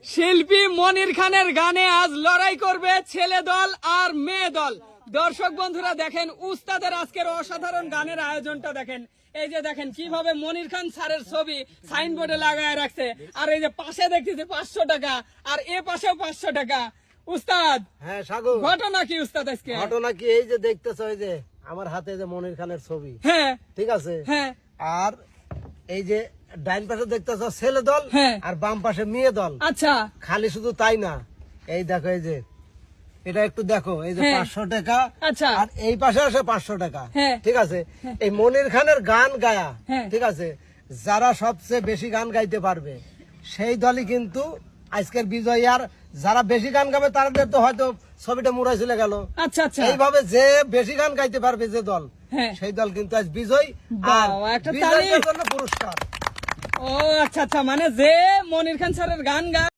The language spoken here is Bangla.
শিল্পী মনির খানের গানে আজ লড়াই করবে ছেলে দল আর মেয়ে দল। দর্শক বন্ধুরা দেখেন উস্তাদের আজকের অসাধারণ গানের আয়োজনটা দেখেন। এই যে দেখেন কিভাবে মনির খান স্যারের ছবি সাইনবোর্ডে লাগায় রাখছে, আর এই যে পাশে দেখতেছি 500 টাকা, আর এ পাশেও 500 টাকা। উস্তাদ, হ্যাঁ সাগর, ঘটনা কি উস্তাদ আজকে? ঘটনা কি এই যে দেখতেছো, এই যে আমার হাতে যে মনির খানের ছবি, হ্যাঁ ঠিক আছে, হ্যাঁ, আর এই যে ডাইন পাশে দেখতেছো ছেলে দল, হ্যাঁ, আর বাম পাশে মেয়ে দল। আচ্ছা, খালি শুধু তাই না, এই দেখো, এই যে এটা একটু দেখো, এই যে হ্যাঁ। 500 টাকা, আচ্ছা, আর এই পাশে আছে 500 টাকা, হ্যাঁ। ঠিক আছে। এই মনির খানের গান গায়া, হ্যাঁ। ঠিক আছে, যারা সবচেয়ে বেশি গান গাইতে পারবে সেই দলই কিন্তু আজকের বিজয়ী। আর যারা বেশি গান গাবে তাদের তো হয়তো ছবিটা মুড়াই চলে গেল। আচ্ছা, আচ্ছা, এইভাবে যে বেশি গান গাইতে পারবে যে দল, হ্যাঁ, সেই দল কিন্তু আজ বিজয়ী। আর বাহ, একটা তালি। বিজয়ীদের জন্য পুরস্কার। ও আচ্ছা আচ্ছা, মানে যে মনির খান স্যারের গান গায়